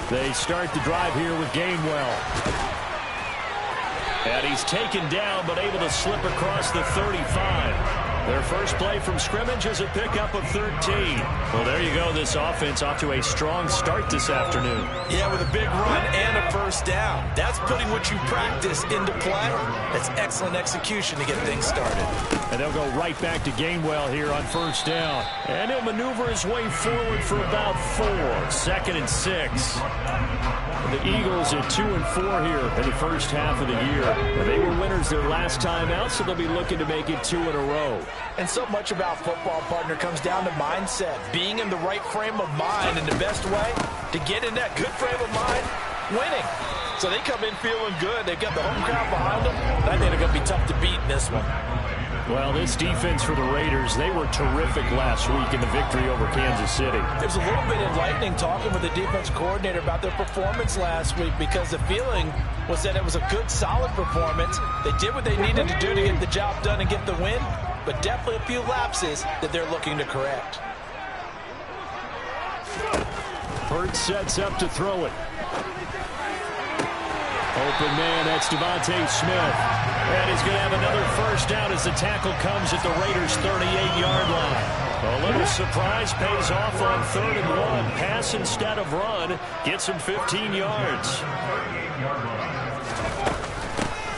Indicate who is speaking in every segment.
Speaker 1: They start the drive here with Gainwell. And he's taken down, but able to slip across the 35. Their first play from scrimmage is a pickup of 13. Well, there you go. This offense off to a strong start this afternoon.
Speaker 2: Yeah, with a big run and a first down. That's putting what you practice into play. That's excellent execution to get things started.
Speaker 1: And they'll go right back to Gainwell here on first down. And he'll maneuver his way forward for about 4. 2nd and 6. The Eagles at 2-4 here in the first half of the year. And they were winners their last time out, so they'll be looking to make it 2 in a row.
Speaker 2: And so much about football, partner, comes down to mindset. Being in the right frame of mind, and the best way to get in that good frame of mind, winning. So they come in feeling good. They've got the home crowd behind them. I think they're going to be tough to beat in this one.
Speaker 1: Well, this defense for the Raiders, they were terrific last week in the victory over Kansas City.
Speaker 2: It was a little bit enlightening talking with the defense coordinator about their performance last week, because the feeling was that it was a good, solid performance. They did what they needed to do to get the job done and get the win, but definitely a few lapses that they're looking to correct.
Speaker 1: Hurts sets up to throw it. Open man, that's Devontae Smith. And he's going to have another first down as the tackle comes at the Raiders' 38-yard line. A little surprise pays off on 3rd and 1. Pass instead of run. Gets him 15 yards.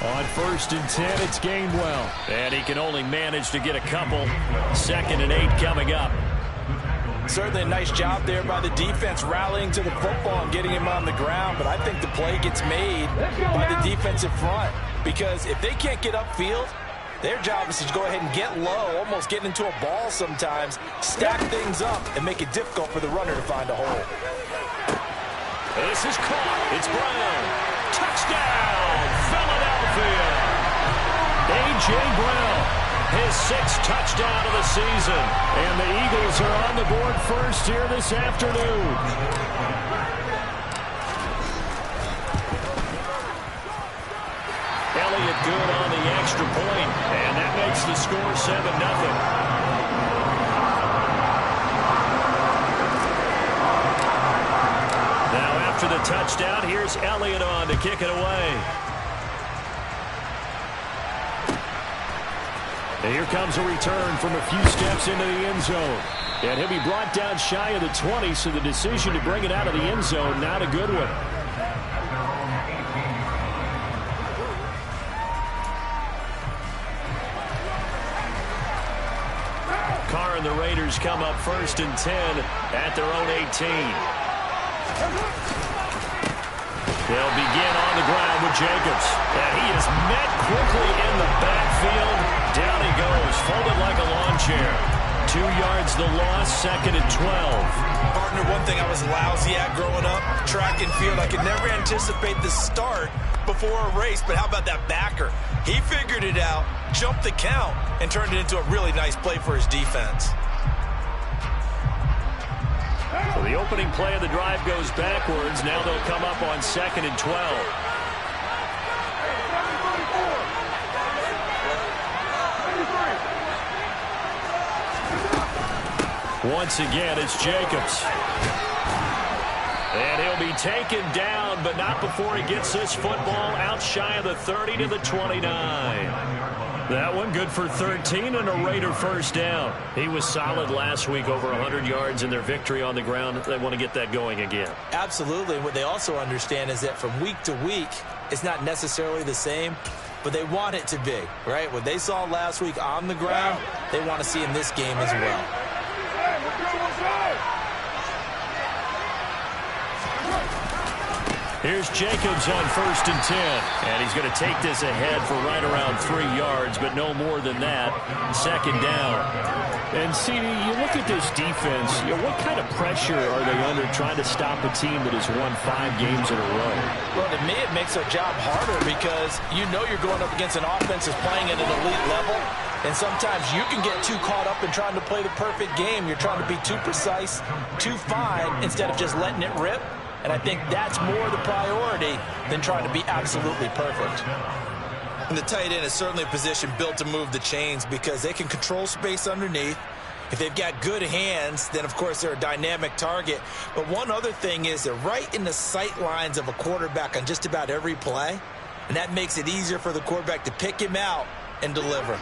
Speaker 1: On 1st and 10, it's Gainwell. And he can only manage to get a couple. 2nd and 8 coming up.
Speaker 2: Certainly a nice job there by the defense rallying to the football and getting him on the ground, but I think the play gets made by the defensive front, because if they can't get upfield, their job is to go ahead and get low, almost get into a ball sometimes, stack things up, and make it difficult for the runner to find a hole.
Speaker 1: This is caught. It's Brown. Touchdown, Philadelphia. A.J. Brown. His 6th touchdown of the season. And the Eagles are on the board first here this afternoon. Elliott good on the extra point. And that makes the score 7-0. Now after the touchdown, here's Elliott on to kick it away. And here comes a return from a few steps into the end zone. And he'll be brought down shy of the 20, so the decision to bring it out of the end zone, not a good one. Carr and the Raiders come up 1st and 10 at their own 18. They'll begin on the ground with Jacobs. And he is met quickly in the backfield. Down he goes, folded like a lawn chair. 2 yards the loss, 2nd and 12.
Speaker 2: Partner, one thing I was lousy at growing up, track and field. I could never anticipate the start before a race, but how about that backer? He figured it out, jumped the count, and turned it into a really nice play for his defense.
Speaker 1: So the opening play of the drive goes backwards. Now they'll come up on 2nd and 12. Once again, it's Jacobs. And he'll be taken down, but not before he gets this football out shy of the 30 to the 29. That one good for 13 and a Raider first down. He was solid last week, over 100 yards in their victory on the ground. They want to get that going again.
Speaker 2: Absolutely. And what they also understand is that from week to week, it's not necessarily the same, but they want it to be, right? What they saw last week on the ground, they want to see in this game as well.
Speaker 1: Here's Jacobs on 1st and 10. And he's going to take this ahead for right around 3 yards, but no more than that. 2nd down. And, CD, you look at this defense, what kind of pressure are they under trying to stop a team that has won 5 games in a row?
Speaker 2: Well, to me, it makes their job harder because you know you're going up against an offense that's playing at an elite level. And sometimes you can get too caught up in trying to play the perfect game. You're trying to be too precise, too fine, instead of just letting it rip. And I think that's more the priority than trying to be absolutely perfect. And the tight end is certainly a position built to move the chains because they can control space underneath. If they've got good hands, then, of course, they're a dynamic target. But one other thing is they're right in the sight lines of a quarterback on just about every play, and that makes it easier for the quarterback to pick him out and deliver.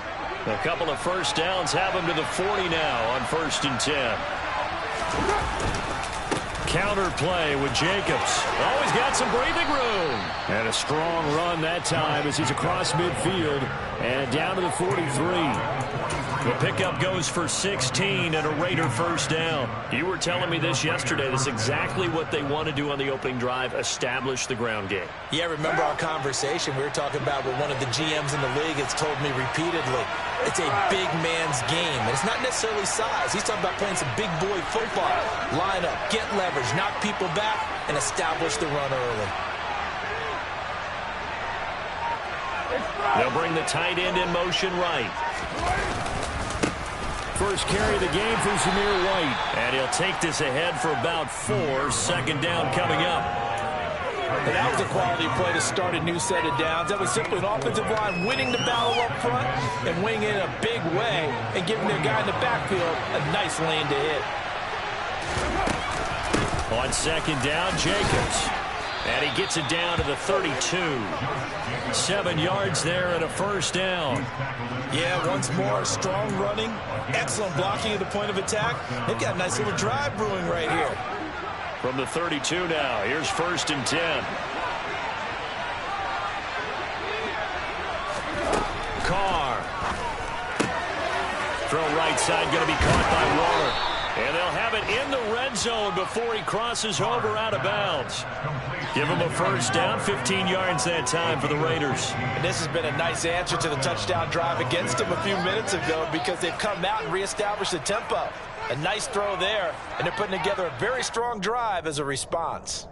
Speaker 1: A couple of first downs have him to the 40 now on 1st and 10. Counter play with Jacobs. Oh, he's got some breathing room. And a strong run that time as he's across midfield and down to the 43. The pickup goes for 16 and a Raider first down. You were telling me this yesterday. This is exactly what they want to do on the opening drive, establish the ground game.
Speaker 2: Yeah, remember our conversation we were talking about with one of the GMs in the league has told me repeatedly. It's a big man's game, and it's not necessarily size. He's talking about playing some big boy football. Line up, get leverage, knock people back, and establish the run early.
Speaker 1: They'll bring the tight end in motion right. First carry of the game for Zamir White. And he'll take this ahead for about 4. Second down coming up.
Speaker 2: And that was a quality play to start a new set of downs. That was simply an offensive line winning the battle up front and winning it in a big way and giving their guy in the backfield a nice lane to hit.
Speaker 1: On second down, Jacobs. And he gets it down to the 32. 7 yards there and a first down.
Speaker 2: Yeah, once more, strong running, excellent blocking at the point of attack. They've got a nice little drive brewing right here.
Speaker 1: From the 32 now, here's 1st and 10. Carr. Throw right side, going to be caught by Waller. And they'll have it in the red zone before he crosses over out of bounds. Give him a first down, 15 yards that time for the Raiders.
Speaker 2: And this has been a nice answer to the touchdown drive against him a few minutes ago because they've come out and reestablished the tempo. A nice throw there, and they're putting together a very strong drive as a response.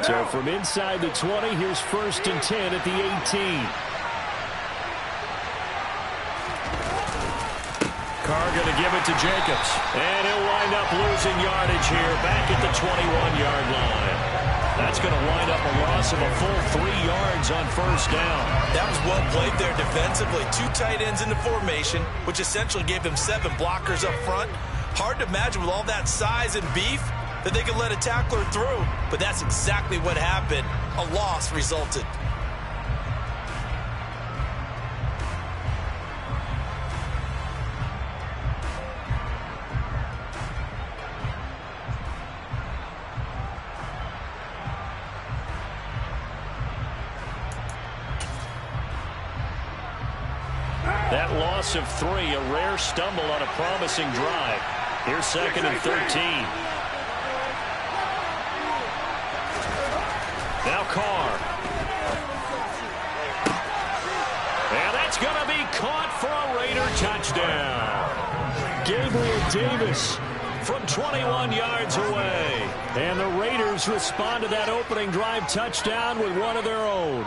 Speaker 1: So from inside the 20, here's 1st and 10 at the 18. Carr going to give it to Jacobs. And he'll wind up losing yardage here back at the 21-yard line. That's going to wind up a loss of a full 3 yards on first down.
Speaker 2: That was well played there defensively. 2 tight ends in the formation, which essentially gave them 7 blockers up front. Hard to imagine with all that size and beef that they could let a tackler through. But that's exactly what happened. A loss resulted.
Speaker 1: That loss of 3, a rare stumble on a promising drive. Here's 2nd and 13. Now Carr. And that's going to be caught for a Raider touchdown. Gabriel Davis from 21 yards away. And the Raiders respond to that opening drive touchdown with one of their own.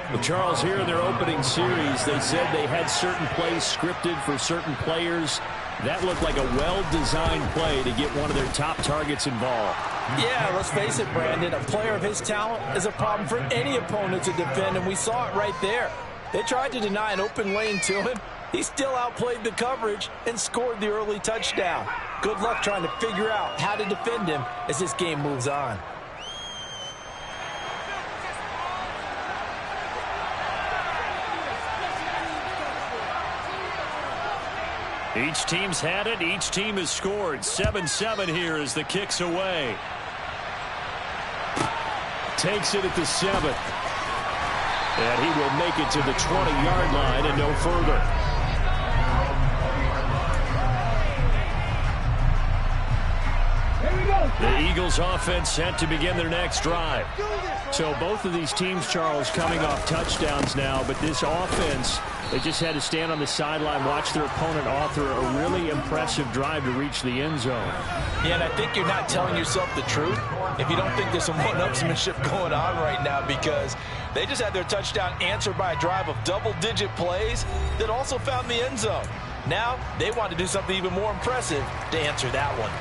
Speaker 1: Well, Charles, here in their opening series, they said they had certain plays scripted for certain players. That looked like a well-designed play to get one of their top targets involved.
Speaker 2: Yeah, let's face it, Brandon. A player of his talent is a problem for any opponent to defend, and we saw it right there. They tried to deny an open lane to him. He still outplayed the coverage and scored the early touchdown. Good luck trying to figure out how to defend him as this game moves on.
Speaker 1: Each team's had it. Each team has scored. 7-7 here as the kick's away. Takes it at the 7. And he will make it to the 20-yard line and no further. The Eagles offense set to begin their next drive. So both of these teams, Charles, coming off touchdowns now, but this offense, they just had to stand on the sideline, watch their opponent author a really impressive drive to reach the end zone.
Speaker 2: Yeah, and I think you're not telling yourself the truth if you don't think there's some one-upsmanship going on right now, because they just had their touchdown answered by a drive of double-digit plays that also found the end zone. Now they want to do something even more impressive to answer that one.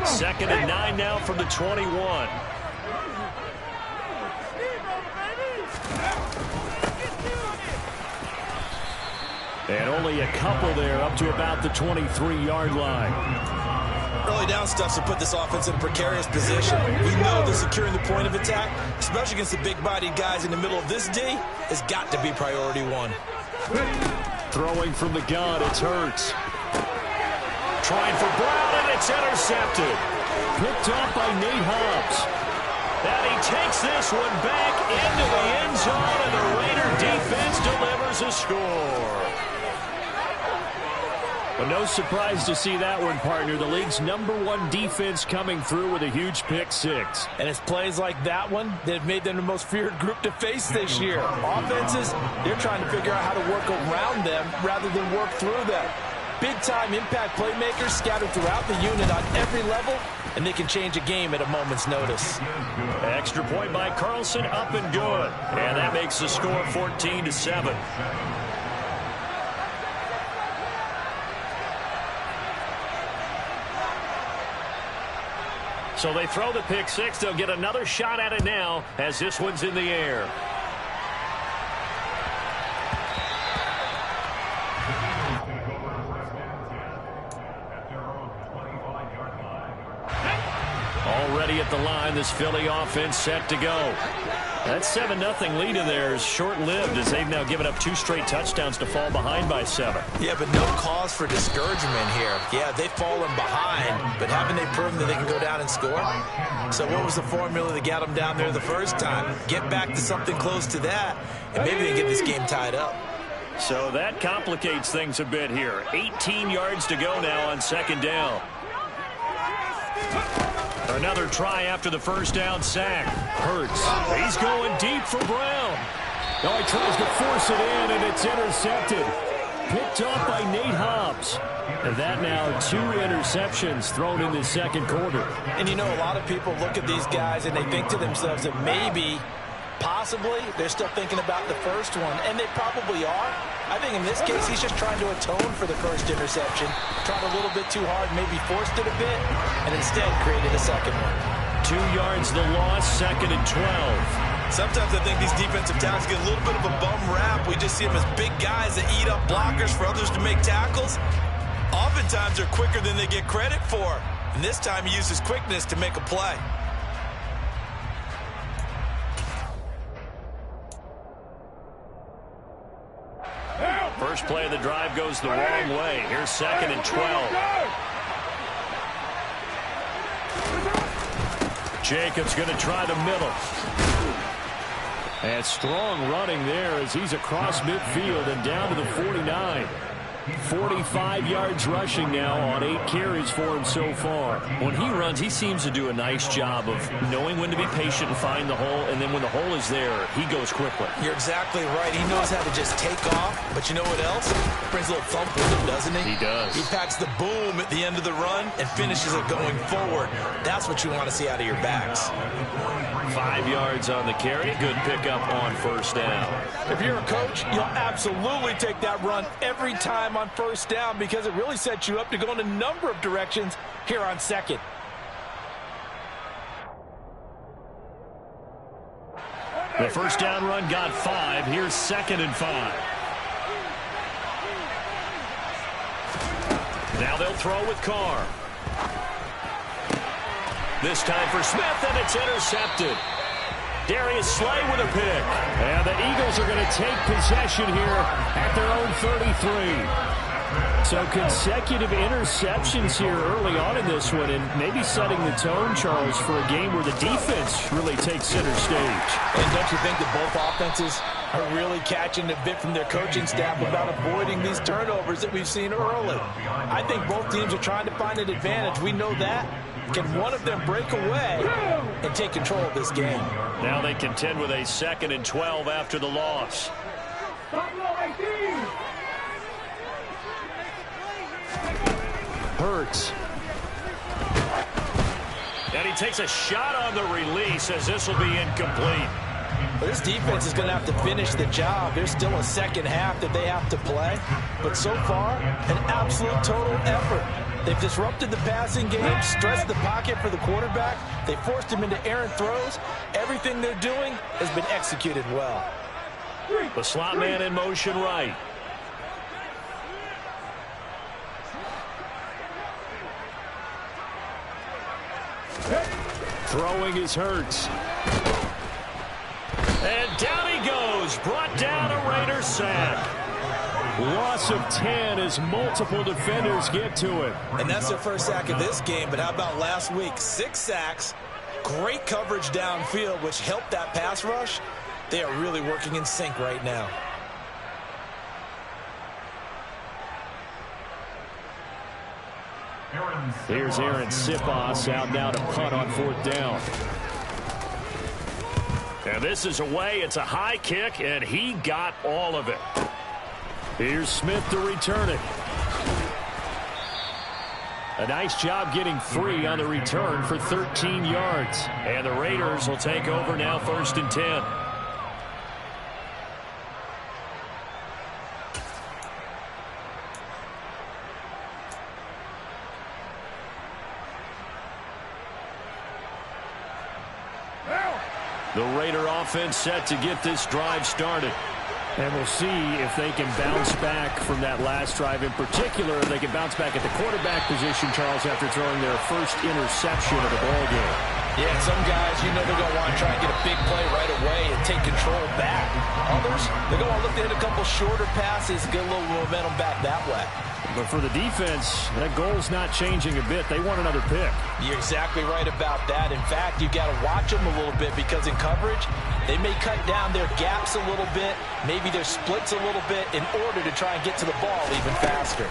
Speaker 1: 2nd and 9 now from the 21. And only a couple there up to about the 23-yard line.
Speaker 2: Early down stuff to put this offense in a precarious position. We know that securing the point of attack, especially against the big-bodied guys in the middle of this D, has got to be priority one.
Speaker 1: Throwing from the gun, it's Hurts. Trying for Brown, and it's intercepted. Picked up by Nate Hobbs. And he takes this one back into the end zone, and the Raider defense delivers a score. But no surprise to see that one, partner. The league's #1 defense coming through with a huge pick six.
Speaker 2: And it's plays like that one that have made them the most feared group to face this year. Offenses, they're trying to figure out how to work around them rather than work through them. Big-time impact playmakers scattered throughout the unit on every level, and they can change a game at a moment's notice.
Speaker 1: Extra point by Carlson, up and good. And that makes the score 14-7. So they throw the pick six. They'll get another shot at it now as this one's in the air. Already at the line, this Philly offense set to go. That 7-0 lead in there is short-lived as they've now given up 2 straight touchdowns to fall behind by 7.
Speaker 2: Yeah, but no cause for discouragement here. Yeah, they've fallen behind, but haven't they proven that they can go down and score? So what was the formula that got them down there the first time? Get back to something close to that, and maybe they get this game tied up.
Speaker 1: So that complicates things a bit here. 18 yards to go now on 2nd down. Another try after the first down sack. Hurts. He's going deep for Brown. Oh, he tries to force it in, and it's intercepted. Picked up by Nate Hobbs. And that now 2 interceptions thrown in the second quarter.
Speaker 2: And you know, a lot of people look at these guys and they think to themselves that maybe, possibly, they're still thinking about the first one. And they probably are. I think in this case, he's just trying to atone for the first interception. Tried a little bit too hard, maybe forced it a bit, and instead created a second one.
Speaker 1: 2 yards the loss, 2nd and 12.
Speaker 2: Sometimes I think these defensive tackles get a little bit of a bum rap. We just see them as big guys that eat up blockers for others to make tackles. Oftentimes they're quicker than they get credit for. And this time he uses quickness to make a play.
Speaker 1: First play of the drive goes the wrong way. Here's 2nd and 12. Jacobs going to try the middle. And strong running there as he's across midfield and down to the 49. 45 yards rushing now on 8 carries for him so far. When he runs, he seems to do a nice job of knowing when to be patient and find the hole, and then when the hole is there, he goes quickly.
Speaker 2: You're exactly right. He knows how to just take off, but you know what else? Brings a little thump with him, doesn't he?
Speaker 1: He does.
Speaker 2: He packs the boom at the end of the run and finishes it going forward. That's what you want to see out of your backs.
Speaker 1: 5 yards on the carry. Good pickup on first down.
Speaker 2: If you're a coach, you'll absolutely take that run every time on first down because it really sets you up to go in a number of directions here on 2nd.
Speaker 1: The first down run got 5. Here's 2nd and 5. Now they'll throw with Carr. This time for Smith, and it's intercepted. Darius Slay with a pick. And the Eagles are going to take possession here at their own 33. So consecutive interceptions here early on in this one, and maybe setting the tone, Charles, for a game where the defense really takes center stage.
Speaker 2: And don't you think that both offenses are really catching a bit from their coaching staff about avoiding these turnovers that we've seen early? I think both teams are trying to find an advantage. We know that. Can one of them break away and take control of this game?
Speaker 1: Now they contend with a 2nd and 12 after the loss. Hurts. And he takes a shot on the release as this will be incomplete.
Speaker 2: Well, this defense is going to have to finish the job. There's still a second half that they have to play. But so far, an absolute total effort. They've disrupted the passing game, stressed the pocket for the quarterback. They forced him into errant throws. Everything they're doing has been executed well.
Speaker 1: The slot man in motion right. Throwing is Hurts. And down he goes. Brought down a Raider sack. Loss of 10 as multiple defenders get to it.
Speaker 2: And that's their first sack of this game, but how about last week? 6 sacks, great coverage downfield, which helped that pass rush. They are really working in sync right now.
Speaker 1: Here's Aaron Siposs out now to punt on 4th down. And this is away. It's a high kick, and he got all of it. Here's Smith to return it. A nice job getting free on the return for 13 yards. And the Raiders will take over now, 1st and 10. The Raider offense set to get this drive started. And we'll see if they can bounce back from that last drive. In particular, they can bounce back at the quarterback position, Charles, after throwing their first interception of the ball game.
Speaker 2: Yeah, some guys, you know they're going to want to try and get a big play right away and take control back. Others, they're going to look to hit a couple shorter passes, get a little momentum back that way.
Speaker 1: But for the defense, that goal's not changing a bit. They want another pick.
Speaker 2: You're exactly right about that. In fact, you've got to watch them a little bit because in coverage, they may cut down their gaps a little bit, maybe their splits a little bit in order to try and get to the ball even faster.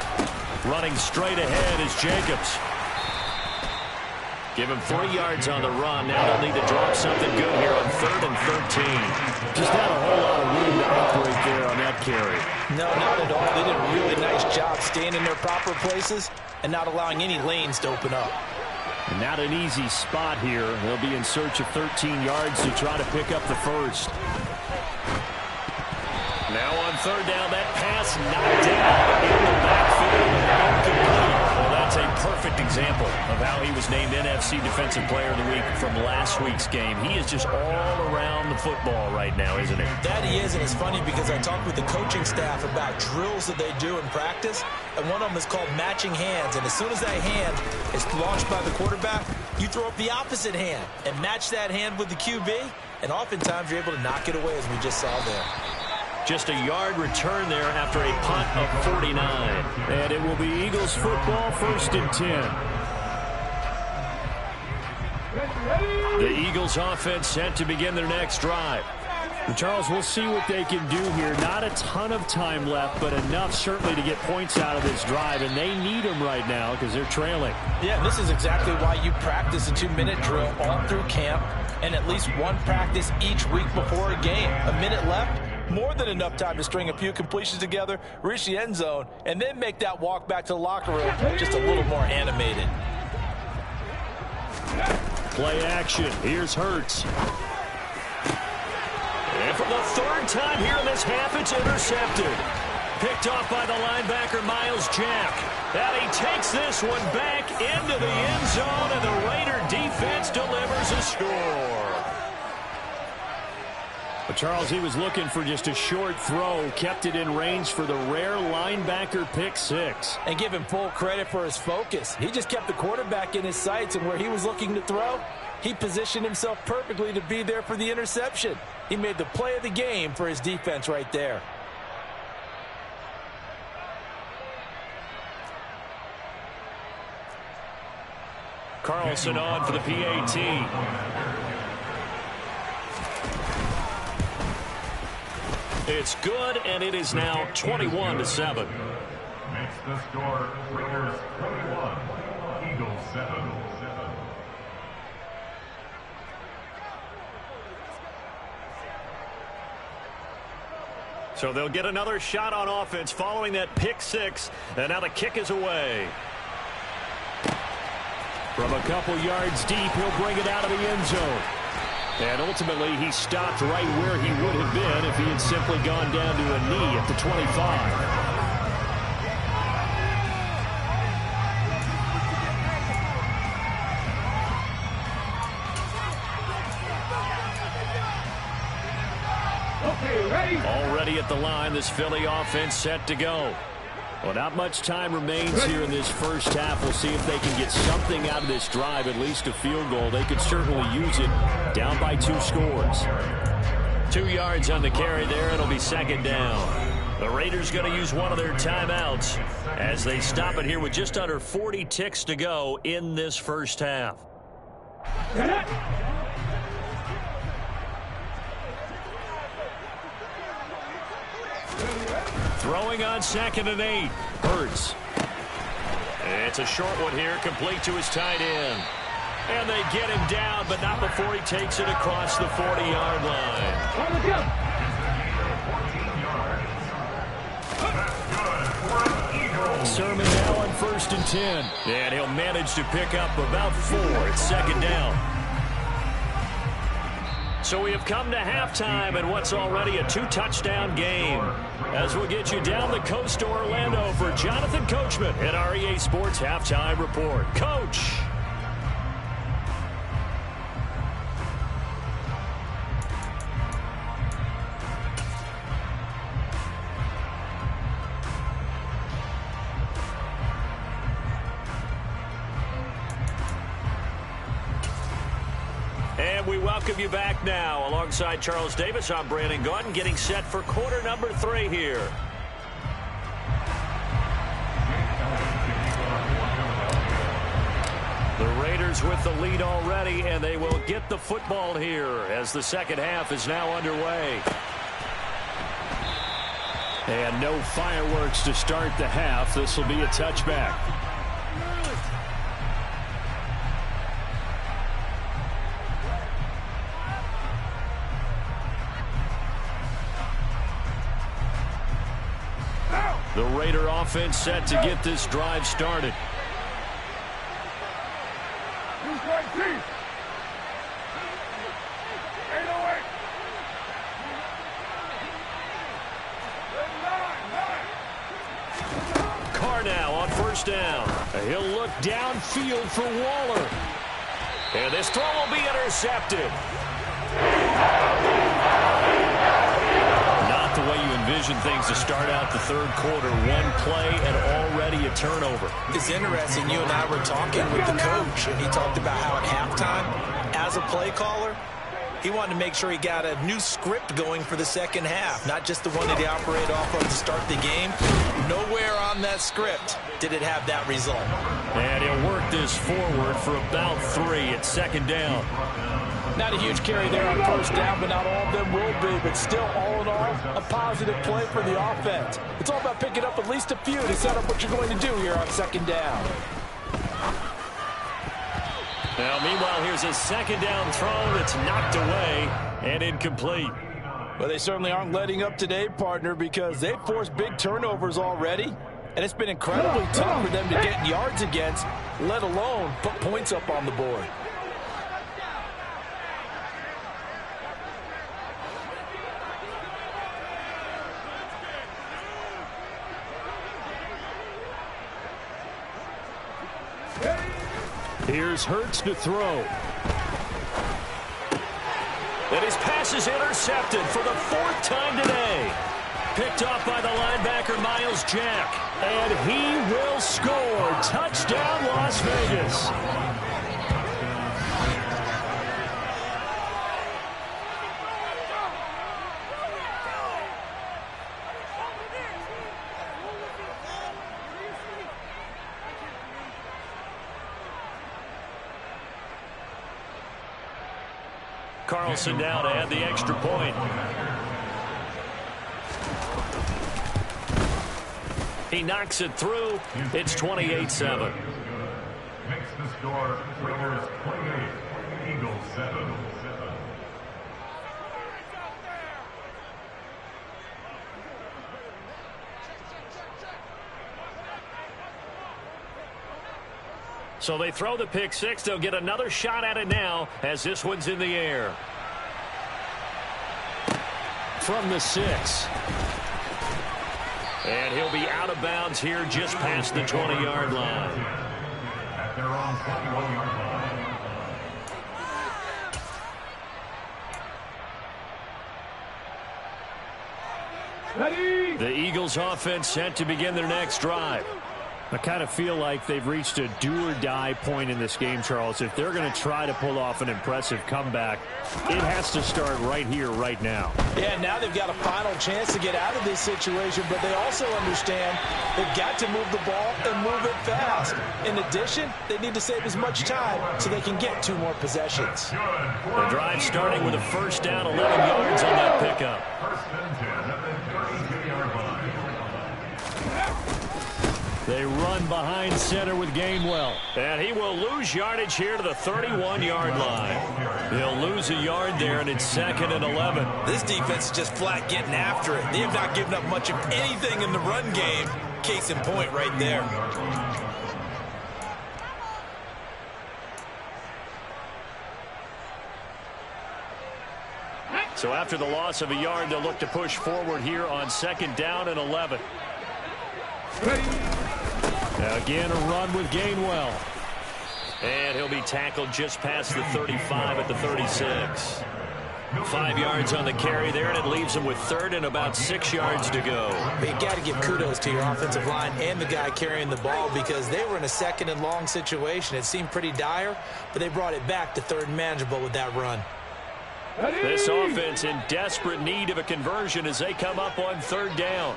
Speaker 1: Running straight ahead is Jacobs. Give him 3 yards on the run. Now they'll need to drop something good here on 3rd and 13. Just not a whole lot of room to operate there on that carry.
Speaker 2: No, not at all. They did a really nice job staying in their proper places and not allowing any lanes to open up.
Speaker 1: Not an easy spot here. They'll be in search of 13 yards to try to pick up the first. Now on 3rd down, that pass knocked down in the backfield. Incomplete. Well, that's a perfect example of how he was named NFC Defensive Player of the Week from last week's game. He is just all around the football right now, isn't he?
Speaker 2: That he is, and it's funny because I talked with the coaching staff about drills that they do in practice, and one of them is called matching hands. And as soon as that hand is launched by the quarterback, you throw up the opposite hand and match that hand with the QB, and oftentimes you're able to knock it away, as we just saw there.
Speaker 1: Just a yard return there after a punt of 49. And it will be Eagles football, 1st and 10. The Eagles offense set to begin their next drive. And Charles, we'll see what they can do here. Not a ton of time left, but enough certainly to get points out of this drive. And they need them right now because they're trailing.
Speaker 2: Yeah, this is exactly why you practice a 2-minute drill all through camp and at least one practice each week before a game. A minute left. More than enough time to string a few completions together, reach the end zone, and then make that walk back to the locker room just a little more animated.
Speaker 1: Play action. Here's Hurts. And for the 3rd time here in this half, it's intercepted. Picked off by the linebacker, Myles Jack. And he takes this one back into the end zone, and the Raider defense delivers a score. But Charles, he was looking for just a short throw, kept it in range for the rare linebacker pick 6.
Speaker 2: And give him full credit for his focus. He just kept the quarterback in his sights, and where he was looking to throw, he positioned himself perfectly to be there for the interception. He made the play of the game for his defense right there.
Speaker 1: Carlson on for the PAT. It's good, and it is now 21-7.
Speaker 3: Makes the score Raiders 21, Eagles 7.
Speaker 1: So they'll get another shot on offense following that pick 6, and now the kick is away. From a couple yards deep, he'll bring it out of the end zone. And ultimately, he stopped right where he would have been if he had simply gone down to a knee at the 25. at the line. This Philly offense set to go. Well, not much time remains here in this first half. We'll see if they can get something out of this drive, at least a field goal. They could certainly use it. Down by 2 scores. 2 yards on the carry there. It'll be second down. The Raiders going to use one of their timeouts as they stop it here with just under 40 ticks to go in this first half. Throwing on 2nd and 8. Hurts. It's a short one here, complete to his tight end. And they get him down, but not before he takes it across the 40-yard line. Sermon now on 1st and 10. And he'll manage to pick up about 4. It's second down. So we have come to halftime in what's already a 2-touchdown game. As we'll get you down the coast to Orlando for Jonathan Coachman at our EA Sports Halftime Report. Coach. And we welcome you back now. Alongside Charles Davis, I'm Brandon Gaudin, getting set for quarter number 3 here. The Raiders with the lead already, and they will get the football here as the second half is now underway. And no fireworks to start the half. This will be a touchback. The Raider offense set to get this drive started. Carr now on 1st down. He'll look downfield for Waller. And this throw will be intercepted. The way you envision things to start out the third quarter. One play and already a turnover.
Speaker 2: It's interesting. You and I were talking with the coach, and he talked about how at halftime, as a play caller, he wanted to make sure he got a new script going for the second half, not just the one that he operated off of to start the game. Nowhere on that script did it have that result.
Speaker 1: And he'll work this forward for about 3 at second down.
Speaker 2: Not a huge carry there on 1st down, but not all of them will be. But still, all in all, a positive play for the offense. It's all about picking up at least a few to set up what you're going to do here on 2nd down.
Speaker 1: Now, meanwhile, here's a 2nd down throw that's knocked away and incomplete.
Speaker 2: Well, they certainly aren't letting up today, partner, because they've forced big turnovers already. And it's been incredibly tough for them to get yards against, let alone put points up on the board.
Speaker 1: Here's Hurts to throw. And his pass is intercepted for the 4th time today. Picked off by the linebacker, Miles Jack. And he will score. Touchdown, Las Vegas. Carlson now to add the extra point. He knocks it through. It's 28-7.
Speaker 3: Makes the score Raiders 28, Eagles 7.
Speaker 1: So they throw the pick 6. They'll get another shot at it now as this one's in the air. From the 6. And he'll be out of bounds here just past the 20-yard line.
Speaker 3: At their own 21-yard line.
Speaker 1: The Eagles offense set to begin their next drive. I kind of feel like they've reached a do-or-die point in this game, Charles. If they're going to try to pull off an impressive comeback, it has to start right here, right now.
Speaker 2: Yeah, now they've got a final chance to get out of this situation, but they also understand they've got to move the ball and move it fast. In addition, they need to save as much time so they can get 2 more possessions.
Speaker 1: The drive starting with a first down, 11 yards on that pickup.
Speaker 3: First and 10 at the 32-yard line.
Speaker 1: They run behind center with Gainwell. And he will lose yardage here to the 31-yard line. He'll lose a yard there, and it's 2nd and 11.
Speaker 2: This defense is just flat getting after it. They have not given up much of anything in the run game. Case in point right there.
Speaker 1: So after the loss of a yard, they'll look to push forward here on 2nd down and 11. Again, a run with Gainwell. And he'll be tackled just past the 35 at the 36. 5 yards on the carry there, and it leaves him with 3rd and about 6 yards to go.
Speaker 2: But you got to give kudos to your offensive line and the guy carrying the ball, because they were in a 2nd and long situation. It seemed pretty dire, but they brought it back to 3rd and manageable with that run.
Speaker 1: This offense in desperate need of a conversion as they come up on 3rd down.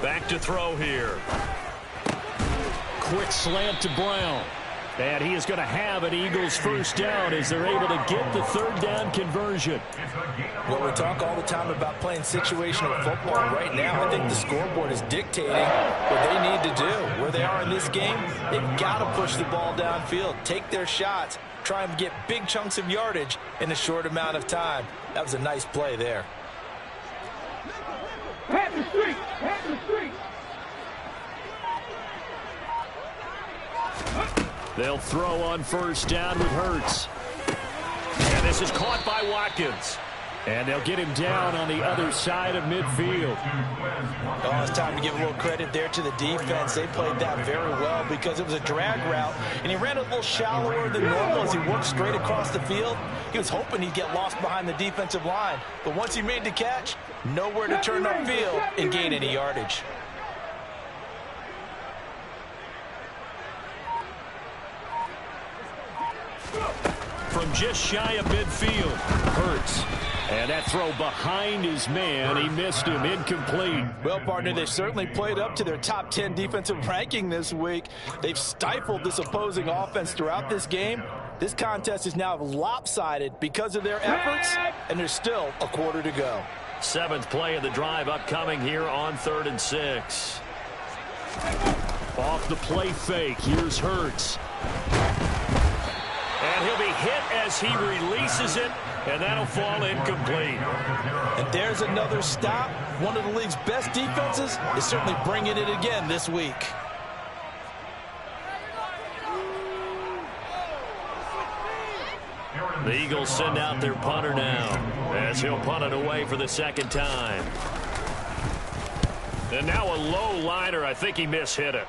Speaker 1: Back to throw here. Quick slant to Brown. And he is going to have an Eagles first down as they're able to get the 3rd down conversion.
Speaker 2: Well, we talk all the time about playing situational football. Right now, I think the scoreboard is dictating what they need to do. Where they are in this game, they've got to push the ball downfield, take their shots, try and get big chunks of yardage in a short amount of time. That was a nice play there.
Speaker 4: Pat the street! Pat the street!
Speaker 1: They'll throw on first down with Hurts. And this is caught by Watkins. And they'll get him down on the other side of midfield.
Speaker 2: Oh, it's time to give a little credit there to the defense. They played that very well because it was a drag route, and he ran a little shallower than normal as he worked straight across the field. He was hoping he'd get lost behind the defensive line, but once he made the catch, nowhere to turn upfield and gain any yardage.
Speaker 1: From just shy of midfield, Hurts. And that throw behind his man, he missed him, incomplete.
Speaker 2: Well, partner, they've certainly played up to their top 10 defensive ranking this week. They've stifled this opposing offense throughout this game. This contest is now lopsided because of their efforts, and there's still a quarter to go.
Speaker 1: 7th play of the drive upcoming here on 3rd and 6. Off the play fake, here's Hurts. And he'll be hit as he releases it, and that'll fall incomplete.
Speaker 2: And there's another stop. One of the league's best defenses is certainly bringing it again this week.
Speaker 1: The Eagles send out their punter now as he'll punt it away for the 2nd time. And now a low liner. I think he mishit it.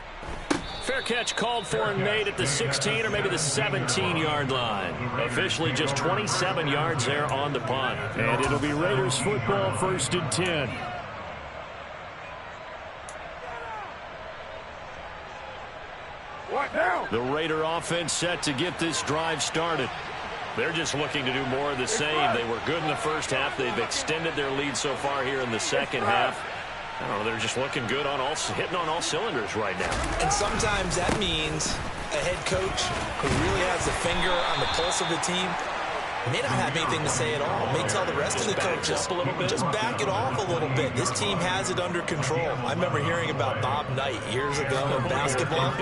Speaker 1: Fair catch called for and made at the 16 or maybe the 17-yard line. Officially just 27 yards there on the punt. And it'll be Raiders football, 1st and 10.
Speaker 4: What now?
Speaker 1: The Raider offense set to get this drive started. They're just looking to do more of the same. They were good in the first half. They've extended their lead so far here in the second half. I don't know, they're just looking good on hitting on all cylinders right now.
Speaker 2: And sometimes that means a head coach who really has a finger on the pulse of the team may not have anything to say at all. May tell the rest of the coaches, just back it off a little bit. This team has it under control. I remember hearing about Bob Knight years ago in basketball,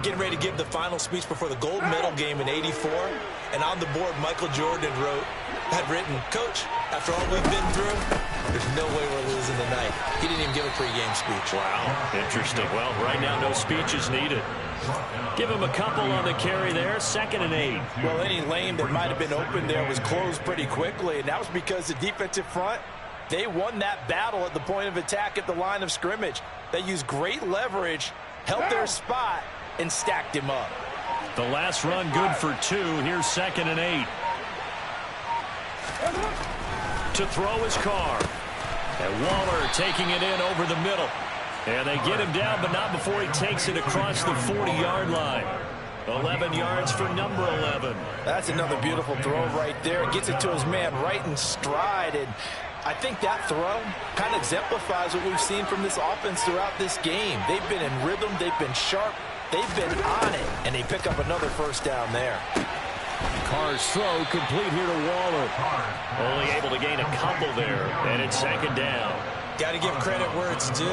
Speaker 2: getting ready to give the final speech before the gold medal game in '84. And on the board, Michael Jordan had written, "Coach, after all we've been through, there's no way we're losing tonight." He didn't even give a pregame speech.
Speaker 1: Wow, interesting. Well, right now no speech is needed. Give him a couple on the carry there, 2nd and 8.
Speaker 2: Well, any lane that might have been open there was closed pretty quickly, and that was because the defensive front, they won that battle at the point of attack at the line of scrimmage. They used great leverage, held their spot, and stacked him up.
Speaker 1: The last run good for 2. Here's 2nd and 8. To throw his Carr. And Waller taking it in over the middle. And they get him down, but not before he takes it across the 40-yard line. 11 yards for number 11.
Speaker 2: That's another beautiful throw right there. Gets it to his man right in stride. And I think that throw kind of exemplifies what we've seen from this offense throughout this game. They've been in rhythm. They've been sharp. They've been on it. And they pick up another first down there.
Speaker 1: Carr's throw complete here to Waller. Only able to gain a couple there. And it's 2nd down.
Speaker 2: Got to give credit where it's due.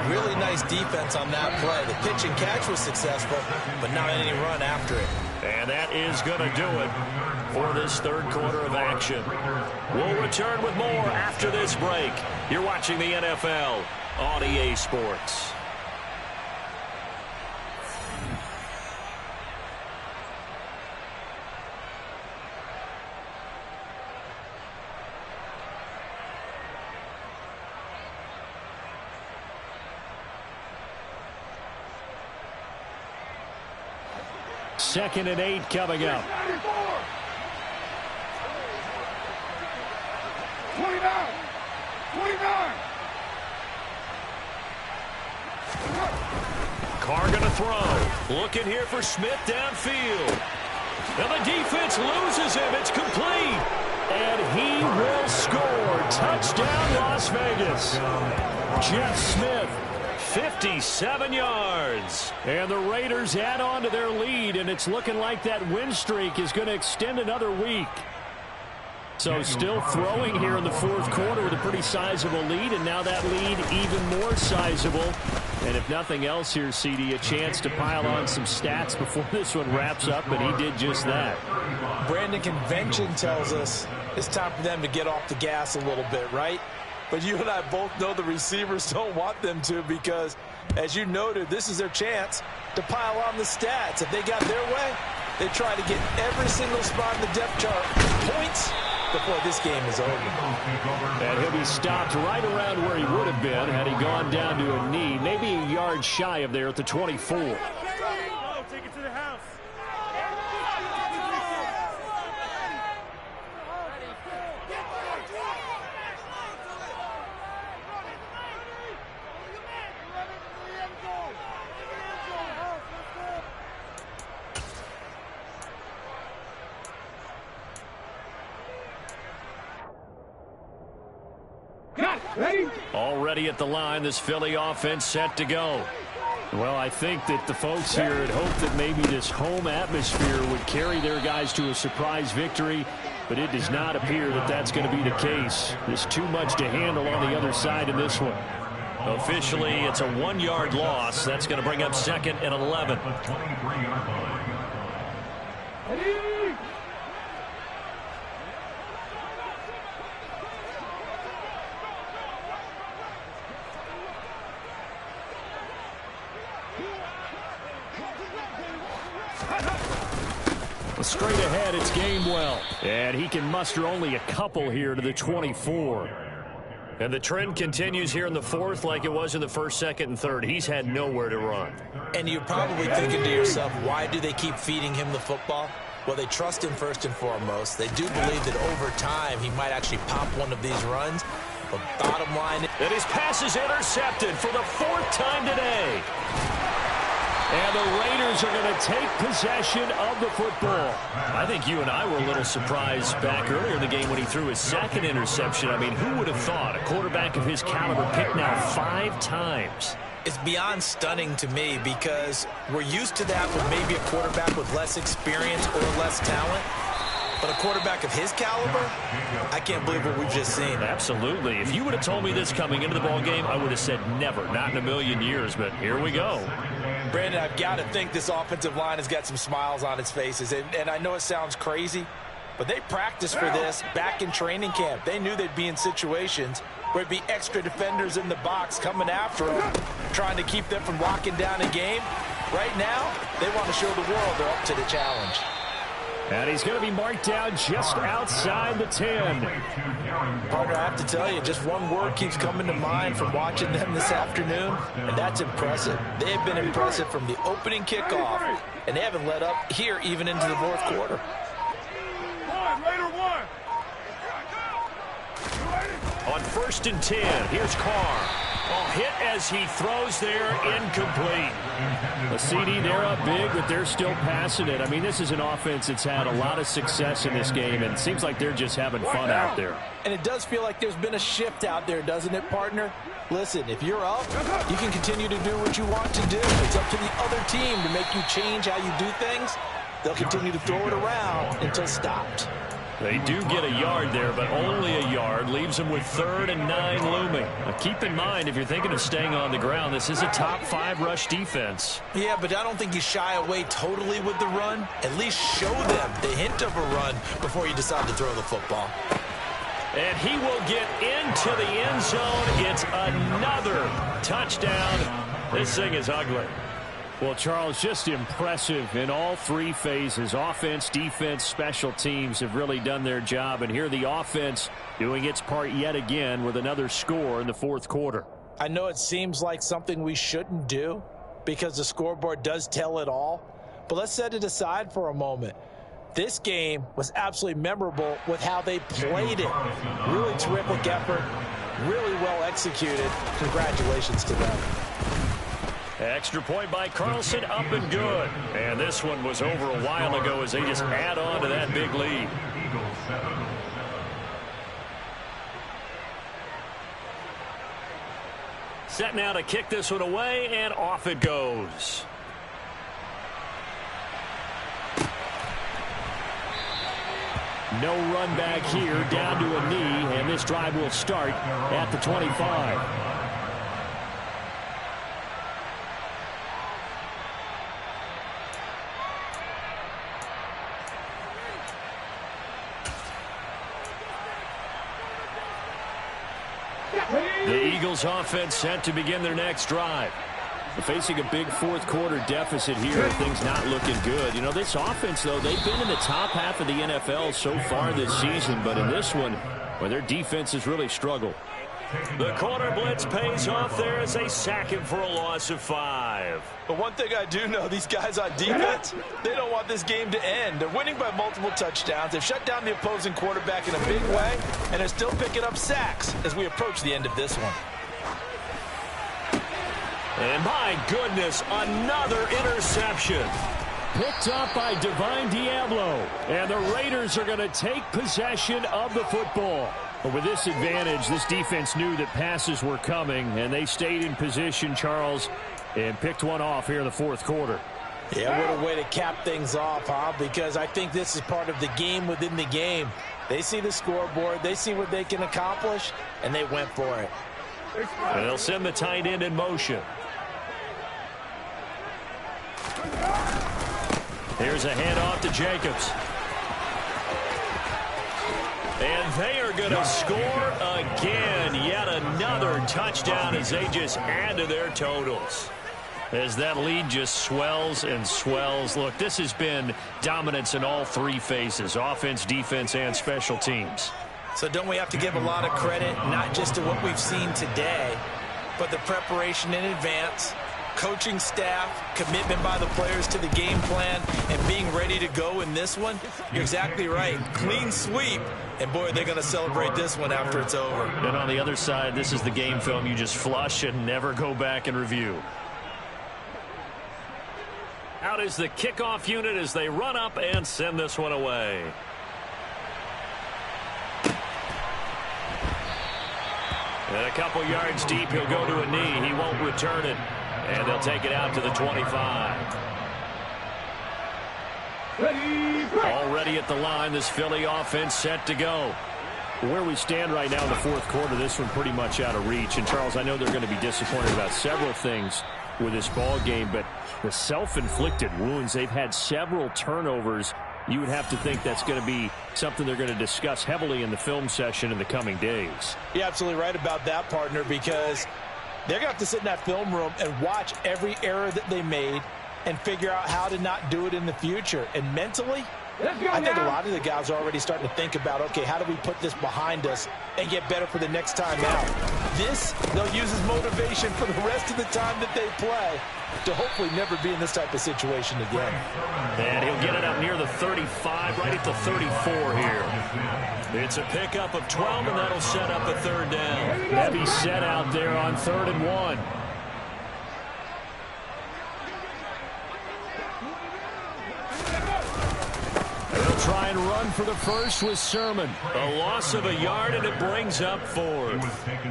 Speaker 2: Really nice defense on that play. The pitch and catch was successful, but not any run after it.
Speaker 1: And that is going to do it for this 3rd quarter of action. We'll return with more after this break. You're watching the NFL on EA Sports. Second and 8 coming up.
Speaker 4: 29.
Speaker 1: Carr going to throw. Looking here for Smith downfield. And the defense loses him. It's complete. And he will score. Touchdown, Las Vegas. Jeff Smith. 57 yards. And the Raiders add on to their lead, and it's looking like that win streak is going to extend another week. So still throwing here in the 4th quarter with a pretty sizable lead, and now that lead even more sizable. And if nothing else here, CD, a chance to pile on some stats before this one wraps up, and he did just that.
Speaker 2: Brandon, convention tells us it's time for them to get off the gas a little bit, right? But you and I both know the receivers don't want them to because, as you noted, this is their chance to pile on the stats. If they got their way, they try to get every single spot in the depth chart points before this game is over.
Speaker 1: And he'll be stopped right around where he would have been had he gone down to a knee, maybe a yard shy of there at the 24.
Speaker 4: Take it to the house.
Speaker 1: Already at the line, this Philly offense set to go. Well, I think that the folks here had hoped that maybe this home atmosphere would carry their guys to a surprise victory, but it does not appear that that's going to be the case. There's too much to handle on the other side in this one. Officially, it's a 1-yard loss. That's going to bring up 2nd and 11. Straight ahead, it's Gainwell. And he can muster only a couple here to the 24. And the trend continues here in the 4th like it was in the 1st, 2nd, and 3rd. He's had nowhere to run.
Speaker 2: And you're probably thinking to yourself, why do they keep feeding him the football? Well, they trust him first and foremost. They do believe that over time he might actually pop one of these runs. But bottom line,
Speaker 1: and his pass is intercepted for the 4th time today. And the Raiders are going to take possession of the football. I think you and I were a little surprised back earlier in the game when he threw his 2nd interception. I mean, who would have thought a quarterback of his caliber picked now 5 times?
Speaker 2: It's beyond stunning to me because we're used to that with maybe a quarterback with less experience or less talent. But a quarterback of his caliber, I can't believe what we've just seen.
Speaker 1: Absolutely. If you would have told me this coming into the ball game, I would have said never, not in a million years. But here we go.
Speaker 2: Brandon, I've got to think this offensive line has got some smiles on its faces. And I know it sounds crazy, but they practiced for this back in training camp. They knew they'd be in situations where there'd be extra defenders in the box coming after them, trying to keep them from locking down a game. Right now, they want to show the world they're up to the challenge.
Speaker 1: And he's going to be marked down just outside the 10.
Speaker 2: Partner, I have to tell you, just one word keeps coming to mind from watching them this afternoon, and that's impressive. They have been impressive from the opening kickoff, and they haven't let up here even into the fourth quarter.
Speaker 1: On 1st and 10, here's Carr. Hit as he throws there, incomplete. A CD, they're up big, but they're still passing it. I mean, this is an offense that's had a lot of success in this game, and it seems like they're just having fun out there.
Speaker 2: And it does feel like there's been a shift out there, doesn't it, partner? Listen, if you're up, you can continue to do what you want to do. It's up to the other team to make you change how you do things. They'll continue to throw it around until stopped.
Speaker 1: They do get a yard there, but only a yard. Leaves them with 3rd and 9 looming. Now, keep in mind, if you're thinking of staying on the ground, this is a top 5 rush defense.
Speaker 2: Yeah, but I don't think you shy away totally with the run. At least show them the hint of a run before you decide to throw the football.
Speaker 1: And he will get into the end zone. It's another touchdown. This thing is ugly. Well, Charles, just impressive in all 3 phases. Offense, defense, special teams have really done their job. And here the offense doing its part yet again with another score in the 4th quarter.
Speaker 2: I know it seems like something we shouldn't do because the scoreboard does tell it all. But let's set it aside for a moment. This game was absolutely memorable with how they played it. Really terrific effort, really well executed. Congratulations to them.
Speaker 1: Extra point by Carlson, up and good. And this one was over a while ago as they just add on to that big lead. Set now to kick this one away, and off it goes. No run back here, down to a knee, and this drive will start at the 25. The Eagles offense set to begin their next drive. They're facing a big 4th quarter deficit here. Things not looking good. You know, this offense, though, they've been in the top half of the NFL so far this season. But in this one, well, their defense has really struggled. The corner blitz pays off there as they sack him for a loss of 5.
Speaker 2: But one thing I do know, these guys on defense, they don't want this game to end. They're winning by multiple touchdowns. They've shut down the opposing quarterback in a big way, and they're still picking up sacks as we approach the end of this one.
Speaker 1: And my goodness, another interception. Picked up by Divine Diablo. And the Raiders are going to take possession of the football. But with this advantage, this defense knew that passes were coming, and they stayed in position, Charles, and picked one off here in the 4th quarter.
Speaker 2: Yeah, what a way to cap things off, huh? Because I think this is part of the game within the game. They see the scoreboard, they see what they can accomplish, and they went for it.
Speaker 1: And they'll send the tight end in motion. Here's a handoff to Jacobs. And they are going to score again. Yet another touchdown as they just add to their totals. As that lead just swells and swells. Look, this has been dominance in all 3 phases. Offense, defense, and special teams.
Speaker 2: So don't we have to give a lot of credit, not just to what we've seen today, but the preparation in advance, coaching staff, commitment by the players to the game plan, and being ready to go in this one? You're exactly right. Clean sweep. And, boy, they're going to celebrate this one after it's over.
Speaker 1: And on the other side, this is the game film you just flush and never go back and review. Out is the kickoff unit as they run up and send this one away. And a couple yards deep, he'll go to a knee. He won't return it. And they'll take it out to the 25. Already at the line, this Philly offense set to go. Where we stand right now in the 4th quarter, this one pretty much out of reach. And, Charles, I know they're going to be disappointed about several things with this ball game, but the self-inflicted wounds, they've had several turnovers. You would have to think that's going to be something they're going to discuss heavily in the film session in the coming days.
Speaker 2: You're absolutely right about that, partner, because they're going to have to sit in that film room and watch every error that they made and figure out how to not do it in the future. And mentally, I think a lot of the guys are already starting to think about, okay, how do we put this behind us and get better for the next time out? This, they'll use as motivation for the rest of the time that they play to hopefully never be in this type of situation again.
Speaker 1: And he'll get it up near the 35, right at the 34 here. It's a pickup of 12, and that'll set up a third down. Heavy set out there on 3rd and 1. They'll try and run for the first with Sermon. A loss of a yard, and it brings up 4th.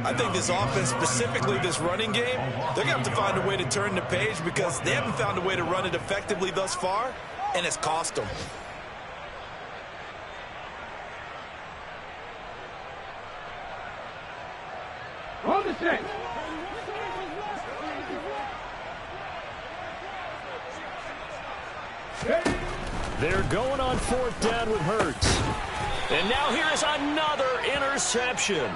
Speaker 2: I think this offense, specifically this running game, they're going to have to find a way to turn the page because they haven't found a way to run it effectively thus far, and it's cost them.
Speaker 4: Roll the 6.
Speaker 1: They're going on 4th down with Hurts. And now here is another interception.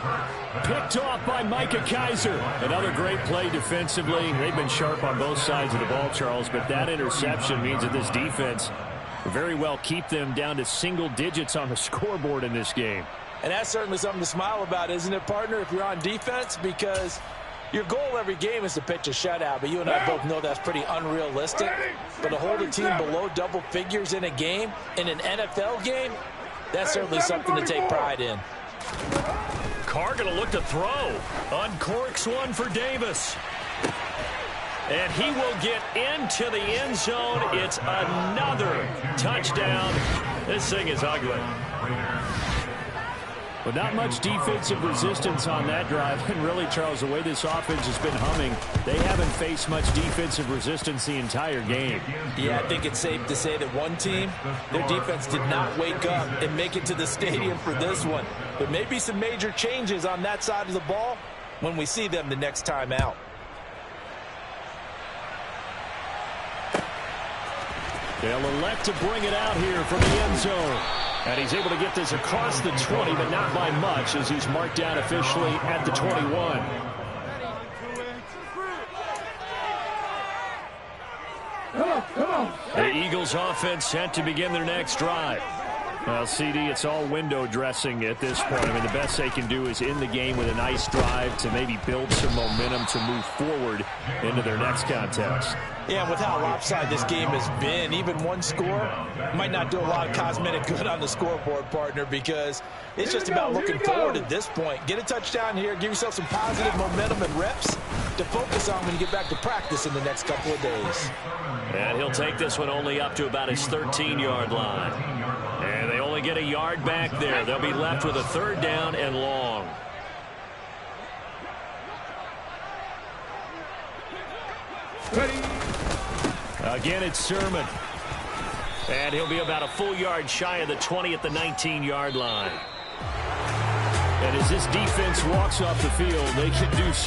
Speaker 1: Picked off by Micah Kiser. Another great play defensively. They've been sharp on both sides of the ball, Charles, but that interception means that this defense will very well keep them down to single digits on the scoreboard in this game.
Speaker 2: And that's certainly something to smile about, isn't it, partner, if you're on defense? Because your goal every game is to pitch a shutout, but you and I both know that's pretty unrealistic. But to hold a team below double figures in a game, in an NFL game, that's certainly something to take pride in.
Speaker 1: Carr going to look to throw. Uncorks one for Davis. And he will get into the end zone. It's another touchdown. This thing is ugly. But not much defensive resistance on that drive. And really, Charles, the way this offense has been humming, they haven't faced much defensive resistance the entire game.
Speaker 2: Yeah, I think it's safe to say that one team, their defense did not wake up and make it to the stadium for this one. There may be some major changes on that side of the ball when we see them the next time out.
Speaker 1: They'll elect to bring it out here from the end zone. And he's able to get this across the 20, but not by much, as he's marked down officially at the 21.
Speaker 4: Come on.
Speaker 1: The Eagles offense set to begin their next drive. Well, CD, it's all window dressing at this point. I mean, the best they can do is end the game with a nice drive to maybe build some momentum to move forward into their next contest.
Speaker 2: Yeah, with how lopsided this game has been, even one score might not do a lot of cosmetic good on the scoreboard, partner, because it's just about looking forward at this point. Get a touchdown here, give yourself some positive momentum and reps to focus on when you get back to practice in the next couple of days.
Speaker 1: And he'll take this one only up to about his 13-yard line. And they only get a yard back there. They'll be left with a 3rd down and long.
Speaker 4: Ready.
Speaker 1: Again, it's Sermon. And he'll be about a full yard shy of the 20 at the 19-yard line. And as this defense walks off the field, they can do